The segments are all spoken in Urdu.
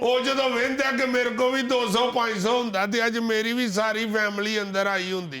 ਉਹ ਜਦੋਂ ਵੇਂਦਾ ਕਿ ਮੇਰੇ ਕੋ ਵੀ 200 500 ਹੁੰਦਾ ਤੇ ਅੱਜ ਮੇਰੀ ਵੀ ਸਾਰੀ ਫੈਮਿਲੀ ਅੰਦਰ ਆਈ ਹੁੰਦੀ।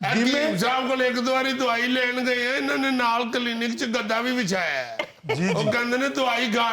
ਹਕੀਮ ਸਾਹਿਬ ਕੋਲ ਇੱਕ ਦੋ ਵਾਰੀ ਦਵਾਈ ਲੈਣ ਗਏ ਆ, ਇਹਨਾਂ ਨੇ ਨਾਲ ਕਲੀਨਿਕ 'ਚ ਗੱਦਾ ਵੀ ਵਿਛਾਇਆ ਹੈ। ਉਹ ਕਹਿੰਦੇ ਨੇ ਦਵਾਈ ਖਾ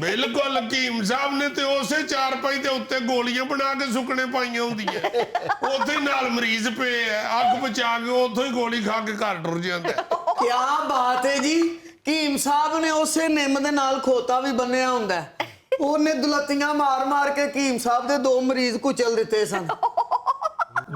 ਬਿਲਕੁਲ ਹਕੀਮ ਸਾਹਿਬ ਨੇ ਤੇ ਉਸੇ ਚਾਰਪਾਈ ਦੇ ਉੱਤੇ ਗੋਲੀਆਂ ਬਣਾ ਕੇ ਸੁੱਕਣੇ ਪਾਈਆਂ ਹੁੰਦੀਆਂ, ਉੱਥੇ ਹੀ ਨਾਲ ਮਰੀਜ਼ ਪਏ ਆ, ਅੱਖ ਬਚਾ ਕੇ ਉੱਥੋਂ ਹੀ ਗੋਲੀ ਖਾ ਕੇ ਘਰ ਟੁਰ ਜਾਂਦਾ ਹੈ। ਕਿਆ ਬਾਤ ਹੈ ਜੀ। ਹਕੀਮ ਸਾਹਿਬ ਨੇ ਉਸੇ ਨਿੰਮ ਦੇ ਨਾਲ ਖੋਤਾ ਵੀ ਬੰਨਿਆ ਹੁੰਦਾ ਹੈ। ਉਹਨੇ ਦੁਲੱਤੀਆਂ ਮਾਰ ਮਾਰ ਕੇ ਹਕੀਮ ਸਾਹਿਬ ਦੇ 2 ਮਰੀਜ਼ ਕੁਚਲ ਦਿੱਤੇ ਸਨ।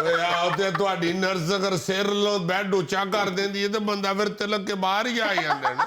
ਓਏ ਆਹ ਤੇ ਤੁਹਾਡੀ ਨਰਸ ਅਗਰ ਸਿਰ ਲੋ ਬੈੱਡ ਉੱਚਾ ਕਰ ਦਿੰਦੀ ਹੈ ਤੇ ਬੰਦਾ ਫਿਰ ਤਿਲਕ ਕੇ ਬਾਹਰ ਹੀ ਆ ਜਾਂਦਾ ਨਾ।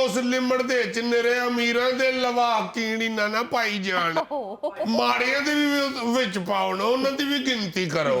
ਉਸ ਲਿਮਟ ਦੇ ਵਿੱਚ ਨਿਰੇ ਅਮੀਰਾਂ ਦੇ ਲਵਾਹੀਕੀਨ ਇੰਨਾ ਨਾ ਪਾਈ ਜਾਣ, ਮਾੜਿਆਂ ਦੇ ਵੀ ਵਿੱਚ ਪਾਉਣ, ਉਹਨਾਂ ਦੀ ਵੀ ਗਿਣਤੀ ਕਰੋ।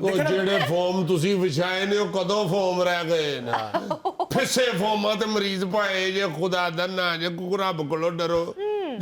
ਉਹ ਜਿਹੜੇ ਫਾਰਮ ਤੁਸੀਂ ਵਿਛਾਏ ਨੇ ਉਹ ਕਦੋਂ ਫਾਰਮ ਰਹਿ ਗਏ ਨੇ? ਫਿੱਸੇ ਫਾਰਮਾਂ ਤੇ ਮਰੀਜ਼ ਪਾਏ ਜੇ, ਖੁਦਾ ਦਾ ਨਾਂ ਜੇ, ਕੋਈ ਰੱਬ ਕੋਲੋਂ ਡਰੋ।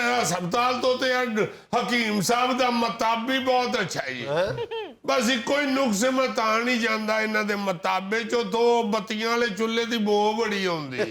ਹਸਪਤਾਲ ਤੋਂ ਤੇ ਹਕੀਮ ਸਾਹਿਬ ਦਾ ਮਤਾਬ ਵੀ ਬਹੁਤ ਅੱਛਾ ਹੈ। ਬਸ ਇੱਕੋ ਹੀ ਨੁਕਸ ਮੈਂ ਤਾਂ ਨਹੀਂ ਜਾਂਦਾ ਇਹਨਾਂ ਦੇ ਮਤਾਬੇ ਚੋਂ, ਤੋਂ ਬੱਤੀਆਂ ਵਾਲੇ ਚੁੱਲ੍ਹੇ ਦੀ ਬੋ ਬੜੀ ਆਉਂਦੀ।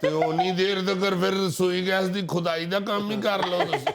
ਤੇ ਉਨੀ ਦੇਰ ਤੱਕ ਫਿਰ ਰਸੋਈ ਗੈਸ ਦੀ ਖੁਦਾਈ ਦਾ ਕੰਮ ਹੀ ਕਰ ਲਓ ਤੁਸੀਂ।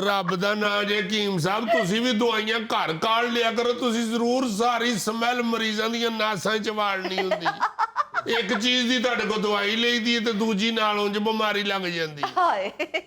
ਰੱਬ ਦਾ ਨਾਂ ਜੇ ਹਕੀਮ ਸਾਹਿਬ, ਤੁਸੀਂ ਵੀ ਦਵਾਈਆਂ ਘਰ ਕਾੜ ਲਿਆ ਕਰੋ। ਤੁਸੀਂ ਜ਼ਰੂਰ ਸਾਰੀ ਸਮੈਲ ਮਰੀਜ਼ਾਂ ਦੀਆਂ ਨਾਸਾਂ 'ਚ ਵਾੜਨੀ ਹੁੰਦੀ। ਇੱਕ ਚੀਜ਼ ਦੀ ਤੁਹਾਡੇ ਕੋਲ ਦਵਾਈ ਲਈਦੀ ਹੈ ਤੇ ਦੂਜੀ ਨਾਲ ਉਂਝ ਬਿਮਾਰੀ ਲੱਗ ਜਾਂਦੀ।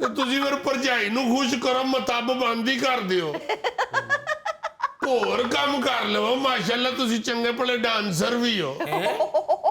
ਤੇ ਤੁਸੀਂ ਫਿਰ ਭਰਜਾਈ ਨੂੰ ਖੁਸ਼ ਕਰੋ, ਮਤੱਬ ਬੰਦ ਹੀ ਕਰ ਦਿਓ, ਹੋਰ ਕੰਮ ਕਰ ਲਵੋ। ਮਾਸ਼ਾਅੱਲਾ ਤੁਸੀਂ ਚੰਗੇ ਭਲੇ ਡਾਂਸਰ ਵੀ ਹੋ।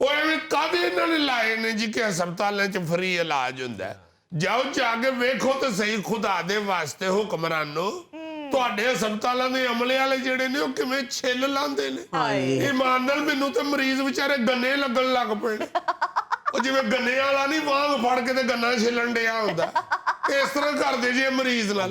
ਉਹ ਐਵੇਂ ਕਾਹਦੇ ਇਹਨਾਂ ਨੇ ਲਾਏ ਨੇ ਜੀ ਕਿ ਹਸਪਤਾਲਾਂ 'ਚ ਫਰੀ ਇਲਾਜ ਹੁੰਦਾ ਹੈ? ਜਾਓ ਜਾ ਕੇ ਵੇਖੋ ਤੇ ਸਹੀ ਖੁਦਾ ਦੇ ਵਾਸਤੇ ਹੁਕਮਰਾਨੋ, ਤੁਹਾਡੇ ਹਸਪਤਾਲਾਂ ਦੇ ਅਮਲੇ ਵਾਲੇ ਜਿਹੜੇ ਨੇ ਉਹ ਕਿਵੇਂ ਛਿੱਲ ਲਾਉਂਦੇ ਨੇ। ਇਮਾਨ ਨਾਲ ਮੈਨੂੰ ਤੇ ਮਰੀਜ਼ ਵਿਚਾਰੇ ਗੰਨੇ ਲੱਗਣ ਲੱਗ ਪਏ ਨੇ, ਉਹ ਜਿਵੇਂ ਗੰਨੇ ਵਾਲਾ ਨਹੀਂ ਵਾਂਗ ਫੜ ਕੇ ਤੇ ਗੰਨਾ ਛਿੱਲਣ ਡਿਆ ਹੁੰਦਾ, ਇਸ ਤਰ੍ਹਾਂ ਕਰਦੇ ਜੀ ਮਰੀਜ਼ ਨਾਲ।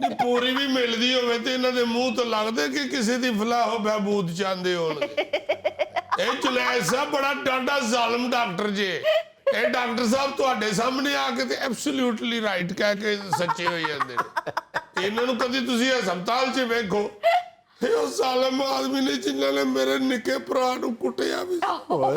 ਨਹੀਂ ਪੂਰੀ ਵੀ ਮਿਲਦੀ ਹੋਵੇ ਤੇ ਇਹਨਾਂ ਦੇ ਮੂੰਹ ਤੋਂ ਲੱਗਦਾ ਕਿ ਕਿਸੇ ਦੀ ਫਲਾਹ ਬਹਿਬੂਦ ਚਾਹੁੰਦੇ ਹੋਣਗੇ। ਇਹ ਜੁਨੈਦ ਸਾਹਿਬ ਬੜਾ ਡਾਢਾ ਜ਼ਾਲਮ ਡਾਕਟਰ ਜੇ। ਇਹ ਡਾਕਟਰ ਸਾਹਿਬ ਤੁਹਾਡੇ ਸਾਹਮਣੇ ਆ ਕੇ ਤੇ ਐਬਸੋਲੂਟਲੀ ਰਾਈਟ ਕਹਿ ਕੇ ਸੱਚੇ ਹੋ ਜਾਂਦੇ ਨੇ। ਇਹਨਾਂ ਨੂੰ ਕਦੀ ਤੁਸੀਂ ਹਸਪਤਾਲ 'ਚ ਵੇਖੋ, ਇਹ ਜ਼ਾਲਮ ਆਦਮੀ ਨੇ ਜਿਨ੍ਹਾਂ ਨੇ ਮੇਰੇ ਨਿੱਕੇ ਭਰਾ ਨੂੰ ਕੁੱਟਿਆ ਵੀ।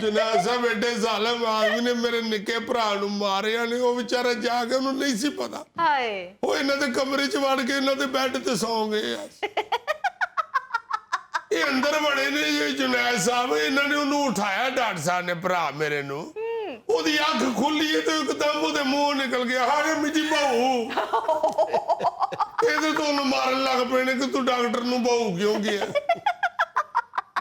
ਜੁਨੈਦ ਸਾਹਿਬ ਐਡੇ ਜ਼ਾਲਮ ਆਦਮੀ ਨੇ ਮੇਰੇ ਨਿੱਕੇ ਭਰਾ ਨੂੰ ਮਾਰਿਆ ਨੇ, ਉਹ ਵਿਚਾਰਾ ਜਾ ਕੇ ਉਹਨੂੰ ਨਹੀਂ ਸੀ ਪਤਾ। ਹਾਏ ਉਹ ਇਹਨਾਂ ਦੇ ਕਮਰੇ 'ਚ ਵੜ ਕੇ ਇਹਨਾਂ ਦੇ ਬੈੱਡ ਤੇ ਸੌਂ ਗਏ ਆ। ਇਹ ਅੰਦਰ ਵੜੇ ਨੇ ਜੀ ਜੁਨੈਦ ਸਾਹਿਬ, ਇਹਨਾਂ ਨੇ ਉਹਨੂੰ ਉਠਾਇਆ ਡਾਕਟਰ ਸਾਹਿਬ ਨੇ, ਭਰਾ ਮੇਰੇ ਨੂੰ। ਉਹਦੀ ਅੱਖ ਖੁੱਲੀ ਤੇ ਇੱਕਦਮ ਉਹਦੇ ਮੂੰਹ ਨਿਕਲ ਗਿਆ, ਹਾਏ ਮੇਰੀ ਬਹੂ। ਇਹਦੇ ਤੋਂ ਉਹਨੂੰ ਮਾਰਨ ਲੱਗ ਪਏ ਨੇ ਕਿ ਤੂੰ ਡਾਕਟਰ ਨੂੰ ਬਹੂ ਕਿਉਂ ਗਿਆ।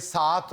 7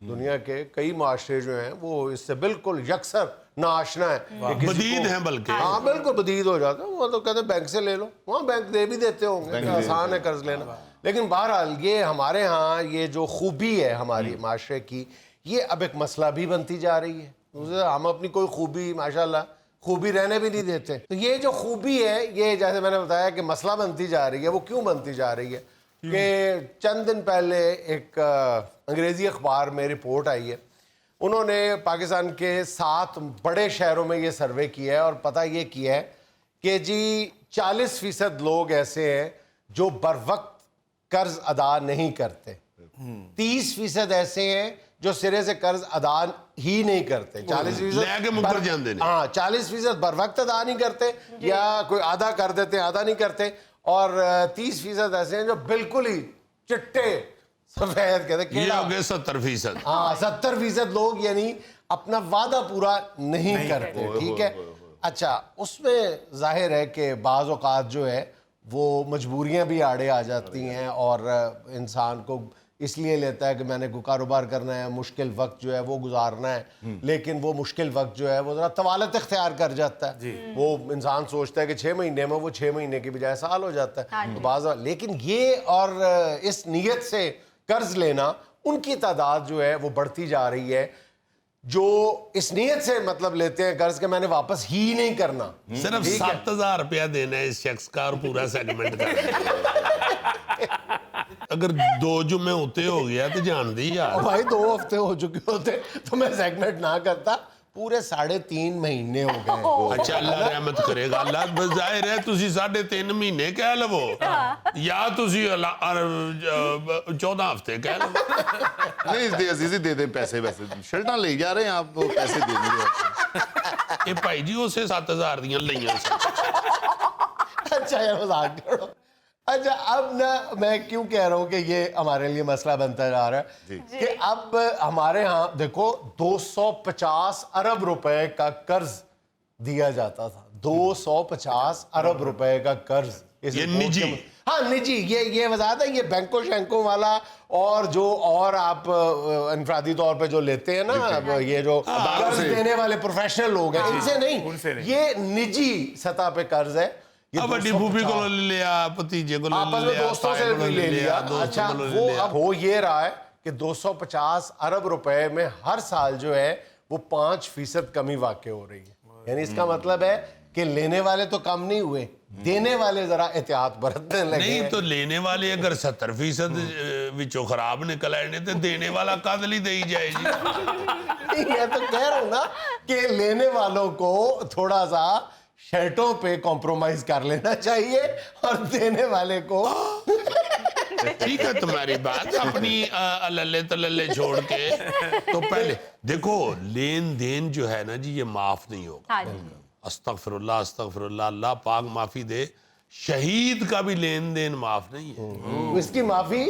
دنیا کے کئی معاشرے جو ہیں وہ اس سے بالکل یکسر ناآشنا ہے کہ کسی بدید کو- ہیں بلکہ ہاں بالکل بدید ہو جاتا ہے. وہ تو کہتے ہیں بینک سے لے لو, وہاں بینک دے بھی دیتے ہوں گے, آسان ہے قرض لینا. لیکن بہرحال یہ ہمارے ہاں یہ جو خوبی ہے ہماری معاشرے کی, یہ اب ایک مسئلہ بھی بنتی جا رہی ہے. ہم اپنی کوئی خوبی ماشاءاللہ خوبی رہنے بھی نہیں دیتے. تو یہ جو خوبی ہے یہ جیسے میں نے بتایا کہ مسئلہ بنتی جا رہی ہے. وہ کیوں بنتی جا رہی ہے کہ چند دن پہلے ایک انگریزی اخبار میں رپورٹ آئی ہے. انہوں نے پاکستان کے 7 بڑے شہروں میں یہ سروے کیا ہے اور پتہ یہ کیا ہے کہ جی 40% لوگ ایسے ہیں جو بر وقت قرض ادا نہیں کرتے, 30% ایسے ہیں جو سرے سے قرض ادا ہی نہیں کرتے, 40% لے کے مکر جاندے نے. ہاں 40% بر وقت ادا نہیں کرتے یا کوئی آدھا کر دیتے ہیں آدھا نہیں کرتے, اور 30% ایسے ہیں جو بالکل ہی چٹے سفید کہتے ہیں. یہ ہو گئے 70%. ہاں 70% لوگ یعنی اپنا وعدہ پورا نہیں کرتے. ٹھیک ہے, اچھا اس میں ظاہر ہے کہ بعض اوقات جو ہے وہ مجبوریاں بھی آڑے آ جاتی ہیں اور انسان کو اس لیے لیتا ہے کہ میں نے کوئی کاروبار کرنا ہے, مشکل وقت جو ہے وہ گزارنا ہے, لیکن وہ مشکل وقت جو ہے وہ ذرا طوالت اختیار کر جاتا ہے. وہ انسان سوچتا ہے کہ 6 مہینے میں وہ 6 مہینے کی بجائے سال ہو جاتا ہے. تو بعض لیکن یہ اور اس نیت سے قرض لینا ان کی تعداد جو ہے وہ بڑھتی جا رہی ہے جو اس نیت سے مطلب لیتے ہیں قرض کہ میں نے واپس ہی نہیں کرنا. صرف 7,000 روپیہ دینا ہے اس شخص کا اور پورا سیگمنٹ کرنا. اگر 2 جمعے ہوتے ہو گیا تو جان دی یار. بھائی 2 ہفتے ہو چکے ہوتے تو میں سیگمنٹ نہ کرتا, پورے 3.5 مہینے ہو گئے. اچھا اللہ رحمت کرے گا. اللہ بظاہر ہے تسی 3.5 مہینے کہہ لو یا تسی 14 ہفتے کہہ لو. نہیں عزیزی دے دیں پیسے, ویسے شرٹاں لے جا رہے ہیں آپ, وہ پیسے دے دیں. یہ بھائی جی اسے 7,000 دیاں لئیاں سے. اچھا یار مذاق کرو. اچھا اب نا میں کیوں کہہ رہا ہوں کہ یہ ہمارے لیے مسئلہ بنتا جا رہا ہے کہ اب ہمارے ہاں دیکھو 250 ارب روپے کا قرض دیا جاتا تھا. 250 ارب روپے کا قرض. یہ نجی, ہاں نجی, یہ وضاحت ہے. یہ بینکوں شینکوں والا اور جو اور آپ انفرادی طور پہ جو لیتے ہیں نا, یہ جو قرض دینے والے پروفیشنل لوگ ہیں ان سے نہیں, یہ نجی سطح پہ قرض ہے. اب بڑی پھوپھی کو لے لیا, بھتیجے کو آپس لے میں لیا, دوستوں سے بھی لے لیا. اچھا وہ اب ہو یہ رہا ہے کہ 250 ارب روپے میں ہر سال جو ہے وہ 5% کمی واقع ہو رہی ہے. یعنی اس کا مطلب ہے کہ لینے والے تو کم نہیں ہوئے, دینے والے ذرا احتیاط برتنے لگے. نہیں تو لینے والے اگر 70% وچوں خراب نکل آئے تو دینے والا قدل ہی دے جائے جی. یہ تو کہہ رہا ہوں نا کہ لینے والوں کو تھوڑا سا شرٹوں پہ کمپرومائز کر لینا چاہیے اور دینے والے کو ٹھیک ہے تمہاری بات. اپنی اللہ تللے چھوڑ کے تو پہلے دیکھو لین دین جو ہے نا جی یہ معاف نہیں ہوگا. استغفر اللہ, اللہ پاک معافی دے. شہید کا بھی لین دین معاف نہیں ہے. اس کی معافی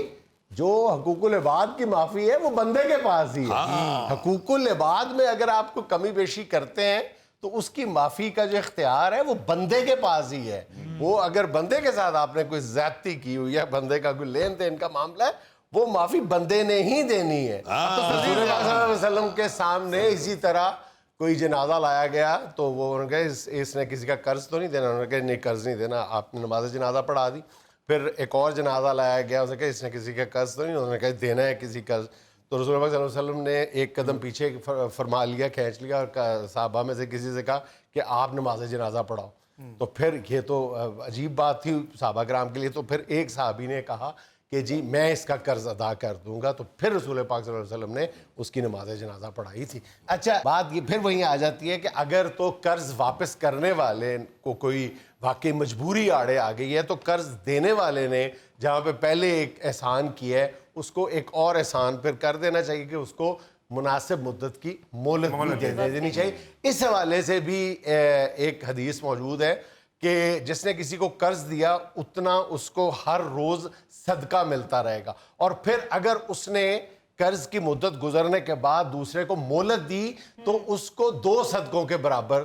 جو حقوق العباد کی معافی ہے وہ بندے کے پاس ہی ہے. حقوق العباد میں اگر آپ کو کمی بیشی کرتے ہیں تو اس کی معافی کا جو اختیار ہے وہ بندے کے پاس ہی ہے. وہ اگر بندے کے ساتھ آپ نے کوئی زیادتی کی ہوئی ہے, بندے کا کوئی لین دین کا معاملہ ہے, وہ معافی بندے نے ہی دینی ہے. تو رسول اللہ صلی اللہ علیہ وسلم کے سامنے اسی طرح کوئی جنازہ لایا گیا تو وہ انہوں نے کہا اس نے کسی کا قرض تو نہیں دینا. انہوں نے کہا نہیں قرض نہیں دینا. آپ نے نماز جنازہ پڑھا دی. پھر ایک اور جنازہ لایا گیا, اس نے کہا اس نے کسی کا قرض تو نہیں. انہوں نے کہا دینا ہے کسی قرض. تو رسول اللہ صلی اللہ علیہ وسلم نے ایک قدم پیچھے فرما لیا, کھینچ لیا اور صحابہ میں سے کسی سے کہا کہ آپ نماز جنازہ پڑھاؤ. تو پھر یہ تو عجیب بات تھی صحابہ کرام کے لیے. تو پھر ایک صحابی نے کہا کہ جی میں اس کا قرض ادا کر دوں گا. تو پھر رسول پاک صلی اللہ علیہ وسلم نے اس کی نماز جنازہ پڑھائی تھی. اچھا بات یہ پھر وہیں آ جاتی ہے کہ اگر تو قرض واپس کرنے والے کو کوئی واقعی مجبوری آڑے آ گئی ہے تو قرض دینے والے نے جہاں پہ پہلے ایک احسان کیا ہے اس کو ایک اور احسان پھر کر دینا چاہیے کہ اس کو مناسب مدت کی مہلت بھی دے دینی چاہیے. اس حوالے سے بھی ایک حدیث موجود ہے کہ جس نے کسی کو قرض دیا اتنا اس کو ہر روز صدقہ ملتا رہے گا, اور پھر اگر اس نے قرض کی مدت گزرنے کے بعد دوسرے کو مہلت دی تو اس کو 2 صدقوں کے برابر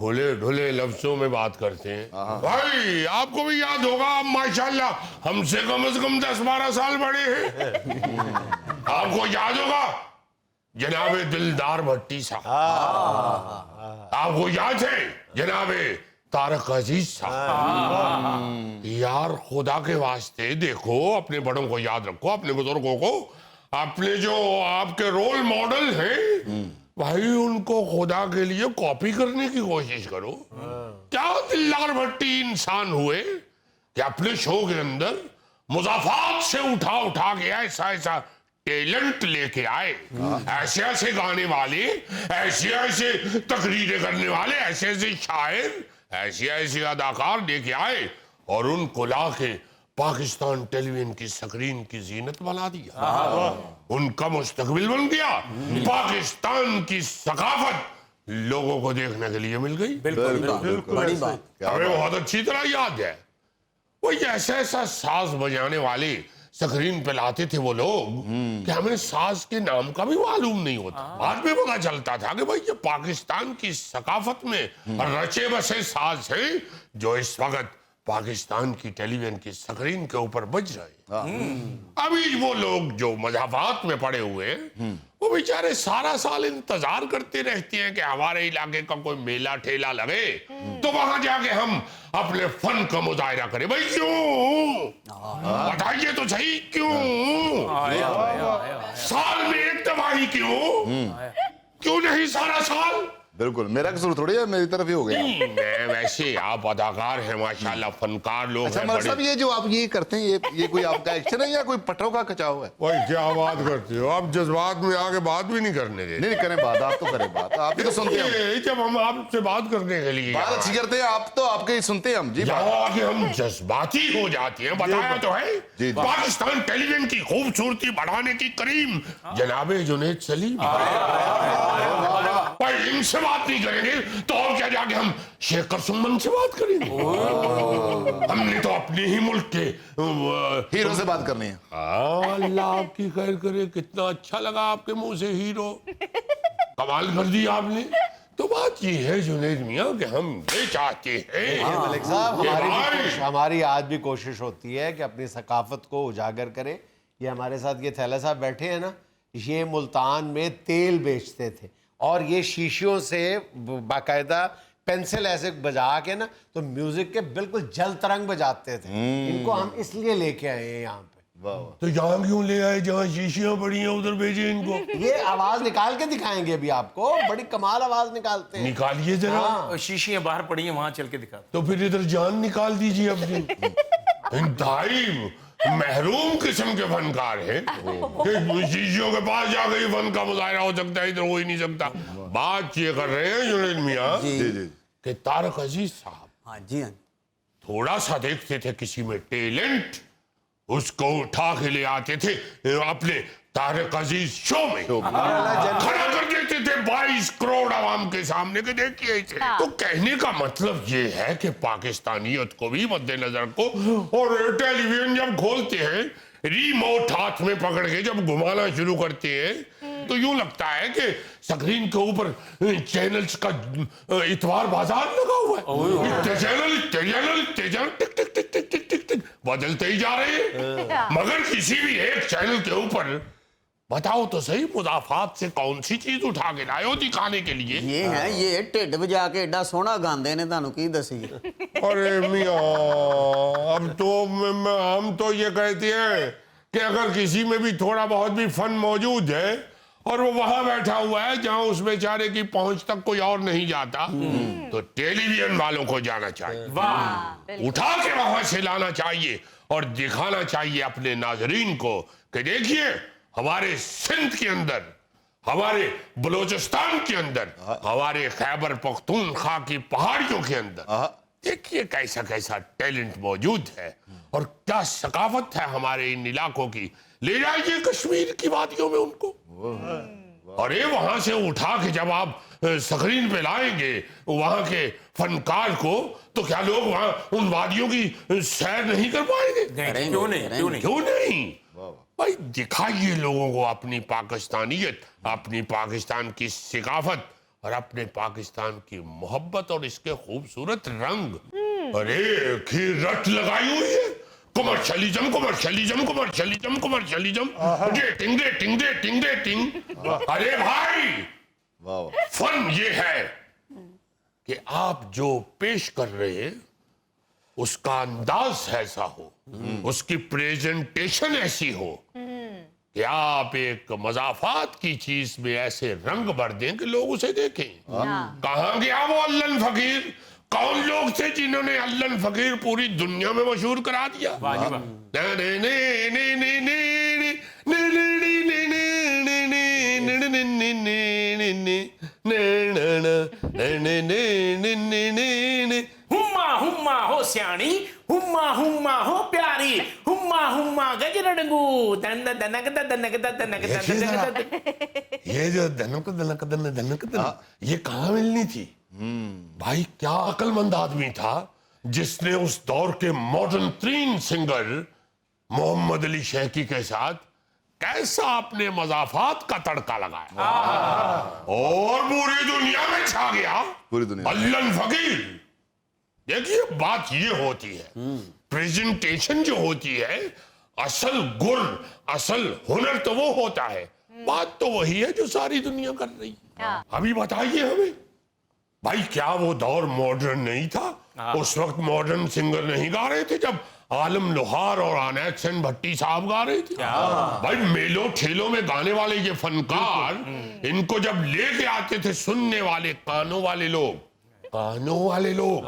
کھلے ڈھلے لفظوں میں بات کرتے ہیں. بھائی آپ کو بھی یاد ہوگا آپ ماشاءاللہ ہم سے کم از کم 10-12 سال بڑے ہیں. آپ کو یاد ہوگا جناب دلدار بھٹی صاحب, آپ کو یاد ہے جناب طارق عزیز صاحب. یار خدا کے واسطے دیکھو, اپنے بڑوں کو یاد رکھو, اپنے بزرگوں کو, اپنے جو آپ کے رول ماڈل ہیں بھائی ان کو خدا کے لیے کاپی کرنے کی کوشش کرو. کیا دلدار بھٹی انسان ہوئے کہ اپنے شو کے اندر مضافات سے اٹھا کے ایسا ٹیلنٹ لے کے آئے, ایسے گانے والے, ایسے تقریریں کرنے والے, ایسے شاعر, ایسے اداکار لے کے آئے اور ان کو لا کے پاکستان ٹیلی ویژن کی سکرین کی زینت بنا دیا. ان کا مستقبل بن گیا. پاکستان کی ثقافت لوگوں کو دیکھنے کے لیے مل گئی. بڑی بات. ہمیں بہت اچھی طرح یاد ہے وہ ایسا ساز بجانے والے سکرین پہ لاتے تھے وہ لوگ کہ ہمیں ساز کے نام کا بھی معلوم نہیں ہوتا. بعد میں پتا چلتا تھا کہ بھائی یہ پاکستان کی ثقافت میں رچے بسے ساز ہیں جو اس وقت پاکستان کی ٹیلی ویژن کی سکرین کے اوپر بج رہے ہیں. ابھی وہ لوگ جو مضافات میں پڑے ہوئے ہیں وہ بیچارے سارا سال انتظار کرتے رہتے ہیں کہ ہمارے علاقے کا کوئی میلہ ٹھیلا لگے تو وہاں جا کے ہم اپنے فن کا مظاہرہ کریں. بھائی کیوں بتائیے تو صحیح, کیوں سال میں ایک دفعہ ہی کیوں نہیں سارا سال؟ بالکل میرا قصور تھوڑی ہے, میری طرف ہی ہو گیا. میں ویسے آپ اداکار ہیں ماشاءاللہ, فنکار لوگ اچھا ہیں ملک بڑے. صاحب یہ جو آپ یہ کرتے ہیں یہ کوئی آپ کا ایکشن ہے یا کوئی پٹھوں کا کچاؤ ہے؟ بھائی کیا بات کرتے ہو آپ, جذبات میں آگے بات بھی نہیں کرنے دیتے. نہیں کریں بات, آپ تو کریں بات, آپ ہی تو سنتے ہیں. جب ہم آپ سے بات کرنے کے لیے بات اچھی کرتے ہیں آپ تو آپ کے ہی سنتے ہیں ہم. جی یہاں آگے ہم جذباتی ہو جاتے ہیں. بتایا تو ہے پاکستان ٹیلی ویژن کی خوبصورتی بڑھانے کی کریم جناب جنید سلیم. بھائی ان سے بات نہیں کریں گے تو اور کیا جا کے ہم شیخر سمن سے بات کریں گے؟ ہم نے تو اپنے ہی ملک کے ہیرو سے بات کرنی ہے. اللہ آپ کی خیر کرے, کتنا اچھا لگا آپ کے منہ سے ہیرو, کمال کر دی آپ نے. تو بات یہ ہے جنید میاں کہ ہم یہ چاہتے ہیں ملک صاحب ہماری آج بھی کوشش ہوتی ہے کہ اپنی ثقافت کو اجاگر کرے. یہ ہمارے ساتھ یہ تھیلا صاحب بیٹھے ہیں نا, یہ ملتان میں تیل بیچتے تھے اور یہ شیشیوں سے باقاعدہ پینسل ایسے بجا کے نا تو میوزک کے بالکل جل ترنگ بجاتے تھے. ان کو ہم اس لیے لے کے آئے ہیں یہاں پہ. تو یہاں کیوں لے آئے جہاں شیشیاں پڑی ہیں ادھر بھیجے ان کو. یہ آواز نکال کے دکھائیں گے ابھی آپ کو, بڑی کمال آواز نکالتے ہیں. نکالیے ذرا. شیشیاں باہر پڑی ہیں وہاں چل کے دکھا. تو پھر ادھر جان نکال دیجیے اپنی. انتہائی محروم قسم کے فنکار ہیں کہ شیشیوں کے پاس جا کے فن کا مظاہرہ ہو سکتا ہے, ادھر ہو ہی نہیں سکتا. بات یہ کر رہے ہیں جنید میاں کہ طارق عزیز صاحب ہاں جی تھوڑا سا دیکھتے تھے کسی میں ٹیلنٹ, اس کو اٹھا کے لے آتے تھے اپنے طارق عزیز شو میں, کھڑا کر دیتے تھے 22 کروڑ عوام کے سامنے کہ دیکھیے اسے. تو کہنے کا مطلب یہ ہے کہ پاکستانیت کو بھی مد نظر کو, اور ٹیلی ویژن جب کھولتے ہیں ریموٹ ہاتھ میں پکڑ کے جب گھمانا شروع کرتے ہیں تو یوں لگتا ہے کہ سکرین کے اوپر چینلز کا اتوار بازار لگا ہوا ہے. چینل ٹک ٹک ٹک ٹک ٹک ٹک ٹک بدلتے ہی جا رہے ہیں, مگر کسی بھی ایک چینل کے اوپر بتاؤ تو صحیح مضافات سے کون سی چیز اٹھا کے لائے ہو دکھانے کے لیے. یہ ہے یہ ٹھڈ بجا کے ایڈا سونا گاندے نے تانوں کی دسی. ارے میاں اب تو ہم تو یہ کہتے ہیں کہ اگر کسی میں بھی تھوڑا بہت بھی فن موجود ہے اور وہ وہاں بیٹھا ہوا ہے جہاں اس بیچارے کی پہنچ تک کوئی اور نہیں جاتا تو ٹیلی ویژن والوں کو جانا چاہیے, اٹھا کے وہاں سے لانا چاہیے اور دکھانا چاہیے اپنے ناظرین کو کہ دیکھیے ہمارے سندھ کے اندر, ہمارے بلوچستان کے اندر, ہمارے خیبر پختونخوا کی پہاڑیوں کے اندر دیکھیے کیسا کیسا ٹیلنٹ موجود ہے اور کیا ثقافت ہے ہمارے ان علاقوں کی. لے جائیے کشمیر کی وادیوں میں ان کو, اور یہ وہاں سے اٹھا کے جب آپ سکرین پہ لائیں گے وہاں کے فنکار کو تو کیا لوگ وہاں ان وادیوں کی سیر نہیں کر پائیں گے؟ کیوں نہیں بھائی, دکھائیے لوگوں کو اپنی پاکستانیت, اپنی پاکستان کی ثقافت اور اپنے پاکستان کی محبت اور اس کے خوبصورت رنگ. ارے کی رٹ لگائی ہوئی ہے. Commercialism commercialism commercialism commercialism rating rating rating rating. ارے بھائی واہ فن یہ ہے کہ آپ جو پیش کر رہے ہیں اس کا انداز ایسا ہو, اس کی پریزنٹیشن ایسی ہو کہ آپ ایک مضافات کی چیز میں ایسے رنگ بھر دیں کہ لوگ اسے دیکھیں. کہاں گیا وہ اللہ فقیر؟ کون لوگ تھے جنہوں نے اللہ فقیر پوری دنیا میں مشہور کرا دیا؟ ہما ہما ہو سیانی, ہما ہما ہو پیاری, ہما ہما گجرڈنگو دن دنک دنک دنک دنک. یہ جو دنک دنک دنک دنک یہ کہاں ملنی تھی بھائی؟ کیا عقل مند آدمی تھا جس نے اس دور کے ماڈرن ترین سنگر محمد علی شیخی کے ساتھ کیسا اپنے مضافات کا تڑکا لگایا اور پوری دنیا میں چھا گیا. پوری دنیا اللہ فقیر. دیکھیے بات یہ ہوتی ہے, پریزنٹیشن جو ہوتی ہے, اصل گر اصل ہنر تو وہ ہوتا ہے, بات تو وہی ہے جو ساری دنیا کر رہی ہے. ابھی بتائیے ہمیں بھائی, کیا وہ دور ماڈرن نہیں تھا؟ اس وقت ماڈرن سنگر نہیں گا رہے تھے جب عالم لوہار اور عنایت حسین بھٹی صاحب گا رہے تھے. بھائی میلوں ٹھیلوں میں گانے والے یہ فنکار, ان کو جب لے کے آتے تھے سننے والے کانوں والے لوگ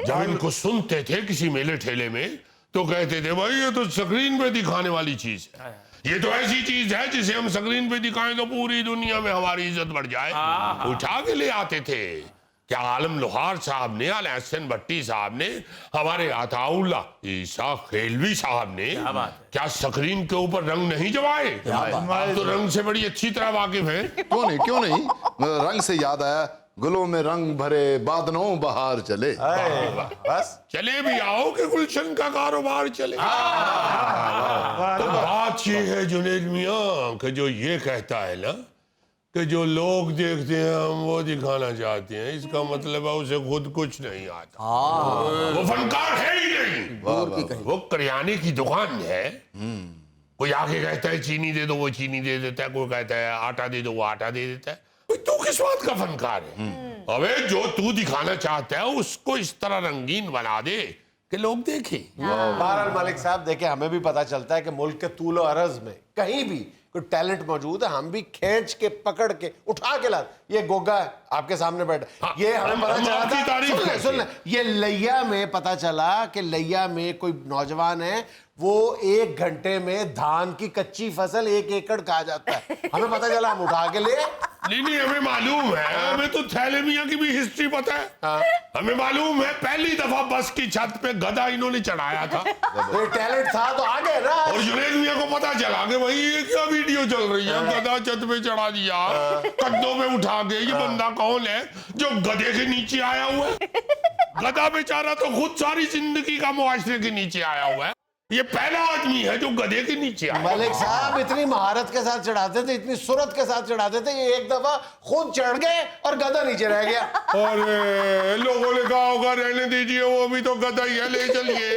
جب ان کو سنتے تھے کسی میلے ٹھیلے میں تو کہتے تھے بھائی یہ تو سکرین پہ دکھانے والی چیز ہے, یہ تو ایسی چیز ہے جسے ہم سکرین پہ دکھائیں تو پوری دنیا میں ہماری عزت بڑھ جائے. اٹھا کے لے آتے تھے. کیا عالم لوہار صاحب نے, عنایت حسین بھٹی صاحب نے, ہمارے عطا اللہ عیسیٰ خیلوی صاحب نے کیا سکرین کے اوپر رنگ نہیں جمائے؟ آپ تو رنگ سے بڑی اچھی طرح واقف ہیں. کیوں نہیں رنگ سے یاد آیا, گلوں میں رنگ بھرے بادنوں بہار چلے. بس چلے بھی آؤ کہ گلشن کا کاروبار چلے. تو بات یہ ہے جنید میاں کہ جو یہ کہتا ہے نا کہ جو لوگ دیکھتے ہیں ہم وہ دکھانا چاہتے ہیں, اس کا مطلب ہے اسے خود کچھ نہیں آتا, وہ فنکار ہے ہی نہیں. وہ کریانے کی دکان ہے, کوئی آگے کہتا ہے چینی دے دو وہ چینی دے دیتا ہے, کوئی کہتا ہے آٹا دے دو وہ آٹا دے دیتا ہے. تو کس بات کا فنکار ہے؟ ابے جو تو دکھانا چاہتا ہے اس کو اس طرح رنگین بنا دے کہ لوگ دیکھیں. بہرحال ملک صاحب دیکھیں, ہمیں بھی پتا چلتا ہے کہ ملک کے طول و عرض میں کہیں بھی کوئی ٹیلنٹ موجود ہے, ہم بھی کھینچ کے پکڑ کے اٹھا کے لا. یہ گوگا ہے آپ کے سامنے بیٹھا, یہ ہمیں پتا چلا تھا. سن لیں, یہ لیا میں پتا چلا کہ لیا میں کوئی نوجوان ہے, وہ 1 گھنٹے میں دھان کی کچی فصل 1 ایکڑ کھا جاتا ہے. ہمیں پتا چلا, ہم اٹھا کے لے. نہیں ہمیں معلوم ہے, ہمیں تو تھیلیمیا کی بھی ہسٹری پتا ہے. ہمیں معلوم ہے پہلی دفعہ بس کی چھت پہ گدھا انہوں نے چڑھایا تھا. ٹیلنٹ تھا تو آگے نا. اور جنید میاں کو پتا چلا کہ بھائی یہ کیا ویڈیو چل رہی ہے, گدھا چھت پہ چڑھا دیا, قدوں میں اٹھا کے. یہ بندہ کون ہے جو گدھے کے نیچے آیا ہوا ہے؟ گدھا بیچارہ تو خود ساری زندگی کا معاشرے کے نیچے آیا ہوا ہے. یہ پہلا آدمی ہے جو گدھے کے نیچے آیا. ملک صاحب اتنی مہارت کے ساتھ چڑھاتے تھے, اتنی سرعت کے ساتھ چڑھاتے تھے, یہ ایک دفعہ خود چڑھ گئے اور گدھا نیچے رہ گیا. اور لوگوں نے کہا ہوگا رہنے دیجئے, وہ بھی تو گدھا ہی ہے, لے چلیے.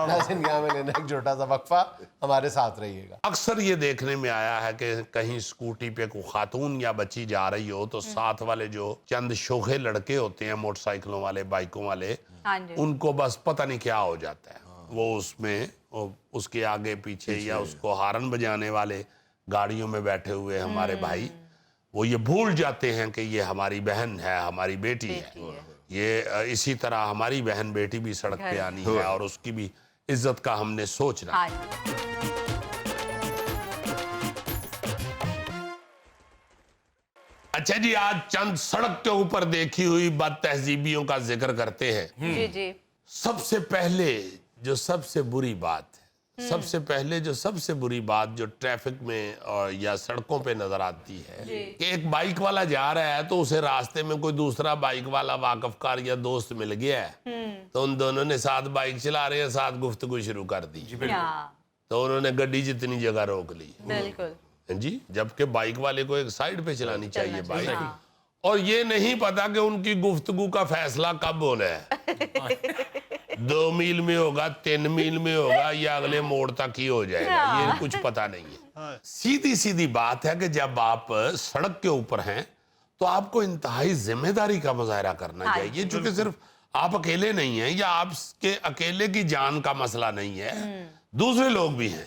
ناظرین یہاں میں لینا ایک چھوٹا سا وقفہ, ہمارے ساتھ رہیے گا. اکثر یہ دیکھنے میں آیا ہے کہ کہیں اسکوٹی پہ کوئی خاتون یا بچی جا رہی ہو تو ساتھ والے جو چند شوخے لڑکے ہوتے ہیں, موٹر سائیکلوں والے, بائکوں والے, ان کو بس پتہ نہیں کیا ہو جاتا ہے. وہ اس میں اس کے آگے پیچھے یا اس کو ہارن بجانے والے گاڑیوں میں بیٹھے ہوئے ہمارے بھائی, وہ یہ بھول جاتے ہیں کہ یہ ہماری بہن ہے, ہماری بیٹی ہے. یہ اسی طرح ہماری بہن بیٹی بھی سڑک پہ آنی ہے اور اس کی بھی عزت کا ہم نے سوچنا. اچھا جی, آج چند سڑک کے اوپر دیکھی ہوئی بد تہذیبیوں کا ذکر کرتے ہیں. جی جی. سب سے پہلے جو سب سے بری بات ہے, سب سے پہلے جو سب سے بری بات جو ٹریفک میں اور یا سڑکوں پہ نظر آتی ہے کہ ایک بائک والا جا رہا ہے تو اسے راستے میں کوئی دوسرا بائک والا واقف کار یا دوست مل گیا ہے, تو ان دونوں نے ساتھ بائک چلا رہے ہیں, ساتھ گفتگو شروع کر دی, تو انہوں نے گڈی جتنی جگہ روک لی. بالکل. جی جبکہ بائک والے کو ایک سائڈ پہ چلانی چاہیے بائک, اور یہ نہیں پتا کہ ان کی گفتگو کا فیصلہ کب ہونا ہے, 2 میل میں ہوگا, 3 میل میں ہوگا, یا اگلے موڑ تک ہی ہو جائے گا, یہ کچھ پتا نہیں ہے. سیدھی بات ہے کہ جب آپ سڑک کے اوپر ہیں تو آپ کو انتہائی ذمہ داری کا مظاہرہ کرنا چاہیے, چونکہ صرف آپ اکیلے نہیں ہیں یا آپ کے اکیلے کی جان کا مسئلہ نہیں ہے, دوسرے لوگ بھی ہیں.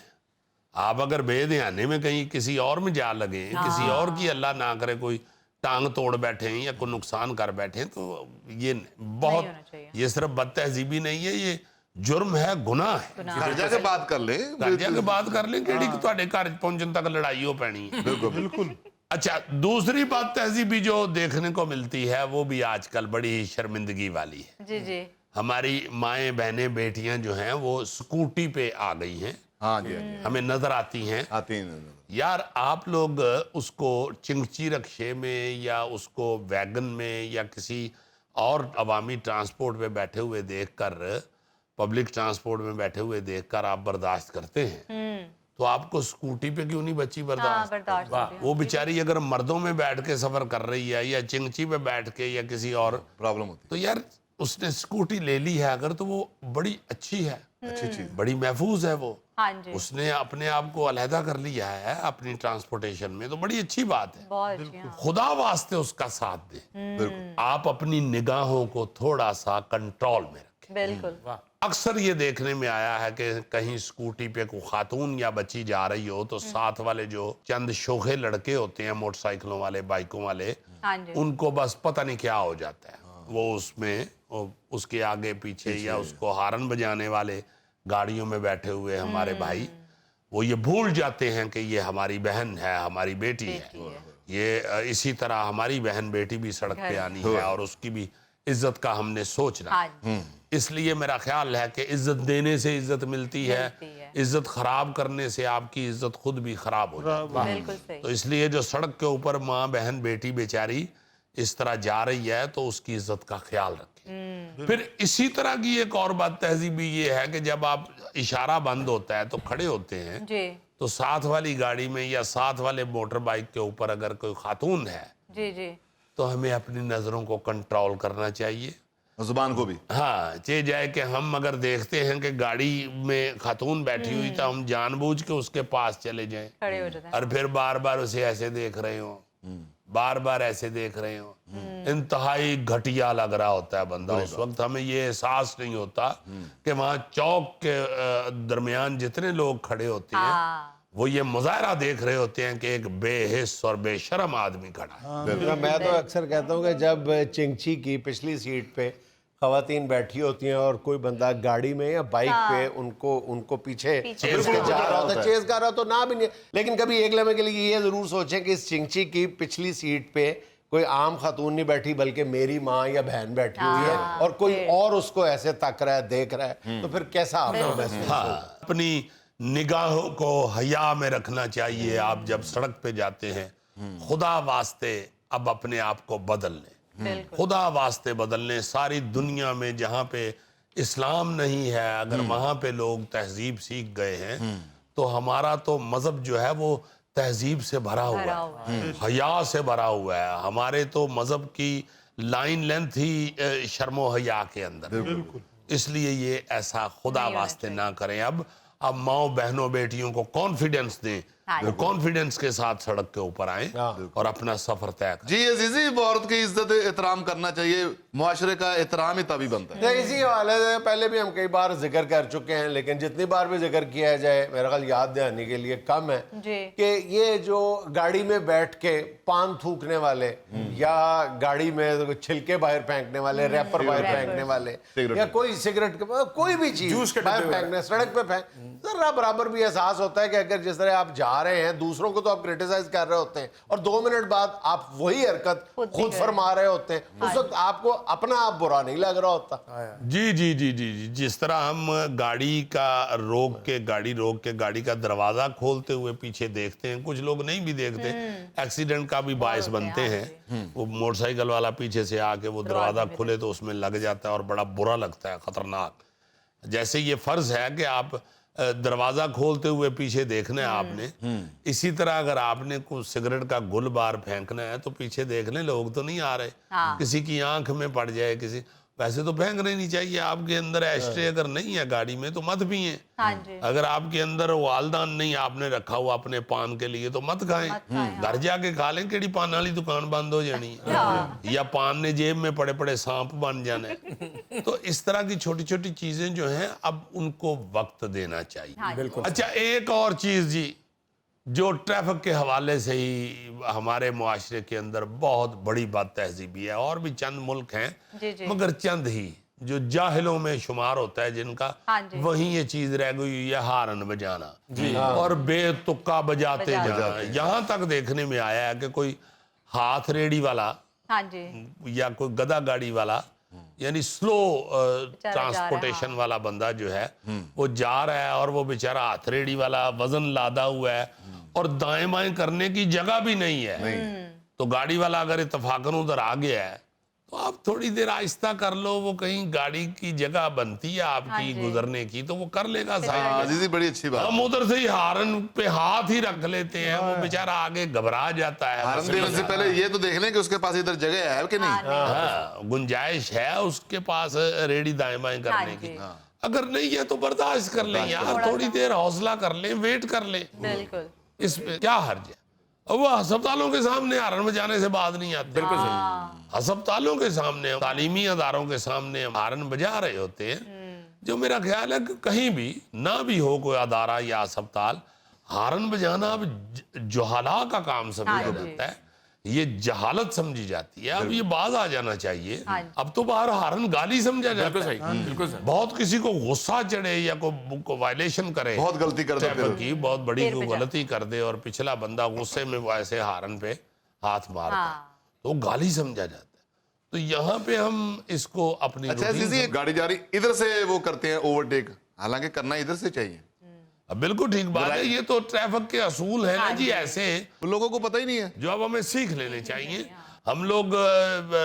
آپ اگر بے دھیانے میں کہیں کسی اور میں جا لگیں, کسی اور کی اللہ نہ کرے کوئی ٹانگ توڑ بیٹھیں یا کوئی نقصان کر بیٹھیں, تو یہ بہت, یہ صرف بد تہذیبی نہیں ہے, یہ جرم ہے, گناہ ہے. گھر جا کے بات کر لیں, گھر جا کے بات کر لیں, کیڑی تواڈے گھر پہنچن تک لڑائی ہو پینی ہے. بالکل. اچھا, دوسری بات تہذیبی جو دیکھنے کو ملتی ہے وہ بھی آج کل بڑی شرمندگی والی ہے. جی جی, ہماری مائیں بہنیں بیٹیاں جو ہیں وہ سکوٹی پہ آ گئی ہیں, ہاں جی ہمیں نظر آتی ہیں. آتی ہیں. یار آپ لوگ اس کو چنگچی رکشے میں یا اس کو ویگن میں یا کسی اور عوامی ٹرانسپورٹ میں بیٹھے ہوئے دیکھ کر, پبلک ٹرانسپورٹ میں بیٹھے ہوئے دیکھ کر آپ برداشت کرتے ہیں, تو آپ کو سکوٹی پہ کیوں نہیں بچی برداشت؟ وہ بیچاری اگر مردوں میں بیٹھ کے سفر کر رہی ہے یا چنگچی پہ بیٹھ کے یا کسی اور پرابلم ہوتی تو یار اس نے سکوٹی لے لی ہے اگر, تو وہ بڑی اچھی ہے, اچھی چیز. بڑی محفوظ ہے وہ, ہاں جی, اس نے اپنے آپ کو علیحدہ کر لیا ہے اپنی ٹرانسپورٹیشن میں, تو بڑی اچھی بات ہے. بہت اچھی. خدا واسطے اس کا ساتھ دیں, آپ اپنی نگاہوں کو تھوڑا سا کنٹرول میں رکھیں. بالکل. اکثر یہ دیکھنے میں آیا ہے کہ کہیں سکوٹی پہ کوئی خاتون یا بچی جا رہی ہو تو ساتھ والے جو چند شوخے لڑکے ہوتے ہیں, موٹر سائیکلوں والے, بائکوں والے, ہاں جی, ان کو بس پتہ نہیں کیا ہو جاتا ہے, وہ اس میں اس کے آگے پیچھے یا اس کو ہارن بجانے والے گاڑیوں میں بیٹھے ہوئے ہمارے بھائی, وہ یہ بھول جاتے ہیں کہ یہ ہماری بہن ہے, ہماری بیٹی ہے. یہ اسی طرح ہماری بہن بیٹی بھی سڑک پہ آنی ہے اور اس کی بھی عزت کا ہم نے سوچنا ہے. اس لیے میرا خیال ہے کہ عزت دینے سے عزت ملتی ہے, عزت خراب کرنے سے آپ کی عزت خود بھی خراب ہو جاتی ہے. بالکل صحیح. تو اس لیے جو سڑک کے اوپر ماں بہن بیٹی بیچاری اس طرح جا رہی ہے تو اس کی عزت کا خیال رکھیں. پھر اسی طرح کی ایک اور بات تہذیبی یہ ہے کہ جب آپ اشارہ بند ہوتا ہے تو کھڑے ہوتے ہیں, جی تو ساتھ والی گاڑی میں یا ساتھ والے موٹر بائک کے اوپر اگر کوئی خاتون ہے جی جی, تو ہمیں اپنی نظروں کو کنٹرول کرنا چاہیے, زبان کو بھی. ہاں, چاہے جائے کہ ہم اگر دیکھتے ہیں کہ گاڑی میں خاتون بیٹھی ہوئی تو ہم جان بوجھ کے اس کے پاس چلے جائیں کھڑے ہو جاتے ہیں. اور پھر بار بار اسے ایسے دیکھ رہے ہوں, بار بار ایسے دیکھ رہے ہوں, انتہائی گھٹیا لگ رہا ہوتا ہے بندہ اس وقت. ہمیں یہ احساس نہیں ہوتا کہ وہاں چوک کے درمیان جتنے لوگ کھڑے ہوتے ہیں وہ یہ مظاہرہ دیکھ رہے ہوتے ہیں کہ ایک بے حس اور بے شرم آدمی کھڑا ہے. میں تو اکثر کہتا ہوں کہ جب چنگچی کی پچھلی سیٹ پہ خواتین بیٹھی ہوتی ہیں اور کوئی بندہ گاڑی میں یا بائک پہ ان کو پیچھے چیز جا رہا ہوتا ہے, چیز کر رہا تو نہ بھی نہیں, لیکن کبھی ایک لمحے کے لیے یہ ضرور سوچیں کہ اس چنگچی کی پچھلی سیٹ پہ کوئی عام خاتون نہیں بیٹھی بلکہ میری ماں یا بہن بیٹھی ہوئی ہے اور کوئی اور اس کو ایسے تک رہا ہے, دیکھ رہا ہے, تو پھر کیسا آپ کو محسوس ہوگا؟ اپنی نگاہوں کو حیا میں رکھنا چاہیے. آپ جب سڑک پہ جاتے ہیں خدا واسطے اب اپنے آپ کو بدل لیں, خدا واسطے بدل لیں. ساری دنیا میں جہاں پہ اسلام نہیں ہے اگر وہاں پہ لوگ تہذیب سیکھ گئے ہیں تو ہمارا تو مذہب جو ہے وہ تہذیب سے بھرا ہوا ہے, حیا سے بھرا ہوا ہے. ہمارے تو مذہب کی لائن لینتھ ہی شرم و حیا کے اندر. اس لیے یہ ایسا خدا واسطے نہ کریں. اب ماؤں بہنوں بیٹیوں کو کانفیڈنس دیں, وہ کانفیڈنس کے ساتھ سڑک کے اوپر آئیں اور اپنا سفر طے کریں. جی عزیزی, عورت کی عزت احترام کرنا چاہیے, معاشرے کا احترام ہی تبھی بنتا ہے. اسی حوالے سے پہلے بھی ہم کئی بار ذکر کر چکے ہیں, لیکن جتنی بار بھی ذکر کیا جائے میرا خیال یاد دہانی کے لیے کم ہے کہ یہ جو گاڑی میں بیٹھ کے پان تھوکنے والے یا گاڑی میں چھلکے باہر پھینکنے والے, ریپر باہر پھینکنے والے یا کوئی سگریٹ کوئی بھی چیز باہر پھینکنے, سڑک پہ پھینک, ذرا برابر بھی احساس ہوتا ہے کہ اگر جس طرح آپ جا رہے ہیں دوسروں کو تو آپ کرٹیسائز کر رہے ہوتے ہیں اور 2 منٹ بعد آپ وہی حرکت خود فرما رہے ہوتے ہیں, اس وقت آپ کو اپنا آپ برا نہیں لگ رہا ہوتا. جی جی جی جی جی, جس طرح ہم گاڑی کا روک کے گاڑی کا دروازہ کھولتے ہوئے پیچھے دیکھتے ہیں, کچھ لوگ نہیں بھی دیکھتے, ایکسیڈنٹ کا بھی باعث بنتے ہیں. وہ موٹر سائیکل والا پیچھے سے آ کے وہ دروازہ کھلے تو اس میں لگ جاتا ہے اور بڑا برا لگتا ہے, خطرناک. جیسے یہ فرض ہے کہ آپ دروازہ کھولتے ہوئے پیچھے دیکھنا ہے آپ نے. اسی طرح اگر آپ نے کوئی سگریٹ کا گل بار پھینکنا ہے تو پیچھے دیکھ لیں, لوگ تو نہیں آ رہے, کسی کی آنکھ میں پڑ جائے, کسی ویسے تو پھینکنا ہی نہیں چاہیے. آپ کے اندر ایشٹرے اگر نہیں ہے گاڑی میں تو مت پئیں. اگر آپ کے اندر والدان نہیں آپ نے رکھا ہوا اپنے پان کے لیے تو مت کھائیں. گھر جا کے کھا لیں, کیڑی پان والی دکان بند ہو جانی ہے, یا پان نے جیب میں پڑے پڑے سانپ بن جانا ہے. تو اس طرح کی چھوٹی چھوٹی چیزیں جو ہیں اب ان کو وقت دینا چاہیے. اچھا ایک اور چیز جی, جو ٹریفک کے حوالے سے ہی ہمارے معاشرے کے اندر بہت بڑی بات تہذیبی ہے, اور بھی چند ملک ہیں مگر چند ہی جو جاہلوں میں شمار ہوتا ہے جن کا, وہیں یہ چیز رہ گئی ہے ہارن بجانا اور بے تکا بجاتے جانا. یہاں تک دیکھنے میں آیا ہے کہ کوئی ہاتھ ریڑی والا یا کوئی گدا گاڑی والا, یعنی سلو ٹرانسپورٹیشن والا بندہ جو ہے وہ جا رہا ہے, اور وہ بیچارہ ہاتھ ریڑی والا وزن لادا ہوا ہے اور دائیں بائیں کرنے کی جگہ بھی نہیں ہے. تو گاڑی والا اگر اتفاقاً ادھر آ گیا ہے تو آپ تھوڑی دیر آہستہ کر لو, وہ کہیں گاڑی کی جگہ بنتی ہے آپ کی گزرنے کی تو وہ کر لے گا. عزیزی بڑی اچھی بات. ہم ادھر سے ہی ہارن پہ ہاتھ ہی رکھ لیتے ہیں, وہ بیچارہ آگے گھبرا جاتا ہے. ہارن دینے سے پہلے یہ تو دیکھ لیں کہ اس کے پاس ادھر جگہ ہے کہ نہیں, گنجائش ہے اس کے پاس ریڑی دائیں بائیں کرنے کی. اگر نہیں ہے تو برداشت کر لیں یار, تھوڑی دیر حوصلہ کر لیں, ویٹ کر لیں. اس میں کیا حرج ہے؟ وہ ہسپتالوں کے سامنے ہارن بجانے سے بات نہیں آتی. بالکل صحیح. ہسپتالوں کے سامنے, تعلیمی اداروں کے سامنے ہارن بجا رہے ہوتے ہیں, جو میرا خیال ہے کہ کہیں بھی نہ بھی ہو کوئی ادارہ یا ہسپتال, ہارن بجانا اب جہالا کا کام سمجھا جاتا ہے, یہ جہالت سمجھی جاتی ہے. اب یہ باز آ جانا چاہیے. اب تو باہر ہارن گالی سمجھا جاتا ہے. بہت کسی کو غصہ چڑھے یا کوئی وائلیشن کرے, بہت غلطی کر دے, بہت بڑی کوئی غلطی کر دے اور پچھلا بندہ غصے میں ایسے ہارن پہ ہاتھ مارتا ہے تو گالی سمجھا جاتا ہے. تو یہاں پہ ہم اس کو اپنی گاڑی جا رہی ادھر سے وہ کرتے ہیں اوورٹیک, حالانکہ کرنا ادھر سے چاہیے. بالکل ٹھیک بات ہے, یہ تو ٹریفک کے اصول ہیں نا جی ایسے, لوگوں کو پتہ ہی نہیں ہے, جو اب ہمیں سیکھ لینے چاہیے. ہم لوگ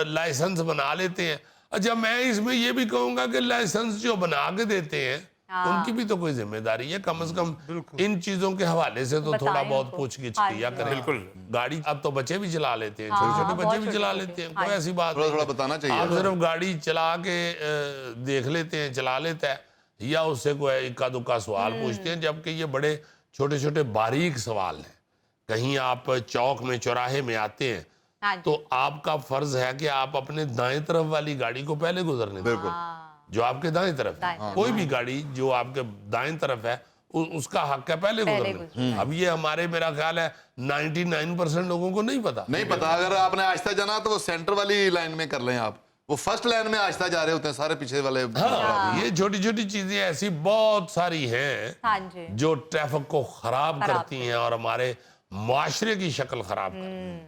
لائسنس بنا لیتے ہیں. اچھا میں اس میں یہ بھی کہوں گا کہ لائسنس جو بنا کے دیتے ہیں ان کی بھی تو کوئی ذمہ داری ہے, کم از کم ان چیزوں کے حوالے سے تو تھوڑا بہت پوچھ گچھ کیا کریں. بالکل. گاڑی اب تو بچے بھی چلا لیتے ہیں, چھوٹے چھوٹے بچے بھی چلا لیتے ہیں, کوئی ایسی بات تھوڑا بتانا چاہیے. آپ صرف گاڑی چلا کے دیکھ لیتے ہیں, چلا لیتا ہے, یا اس سے کوئی اکا دکا سوال پوچھتے ہیں, جبکہ یہ بڑے چھوٹے چھوٹے باریک سوال ہیں. کہیں آپ چوک میں چوراہے میں آتے ہیں تو آپ کا فرض ہے کہ آپ اپنے دائیں طرف والی گاڑی کو پہلے گزرنے دیں, جو آپ کے دائیں طرف ہے. کوئی بھی گاڑی جو آپ کے دائیں طرف ہے اس کا حق ہے پہلے گزرنے. اب یہ ہمارے میرا خیال ہے 99% لوگوں کو نہیں پتا. اگر آپ نے آہستہ جانا تو وہ سینٹر والی لائن میں کر لیں, آپ وہ فرسٹ لائن میں آہستہ جا رہے ہوتے ہیں, سارے پیچھے والے. یہ چھوٹی چھوٹی چیزیں ایسی بہت ساری ہیں جو ٹریفک کو خراب کرتی ہیں اور ہمارے معاشرے کی شکل خراب کرتی ہیں.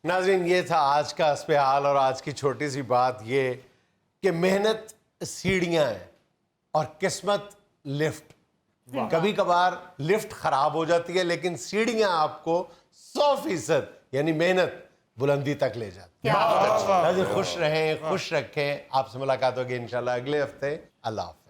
ناظرین, یہ تھا آج کا حسب حال, اور آج کی چھوٹی سی بات یہ کہ محنت سیڑھیاں ہیں اور قسمت لفٹ. کبھی کبھار لفٹ خراب ہو جاتی ہے لیکن سیڑھیاں آپ کو 100% یعنی محنت بلندی تک لے جاتی ہے. خوش رہیں, خوش رکھیں. آپ سے ملاقات ہوگی انشاءاللہ اگلے ہفتے. اللہ حافظ.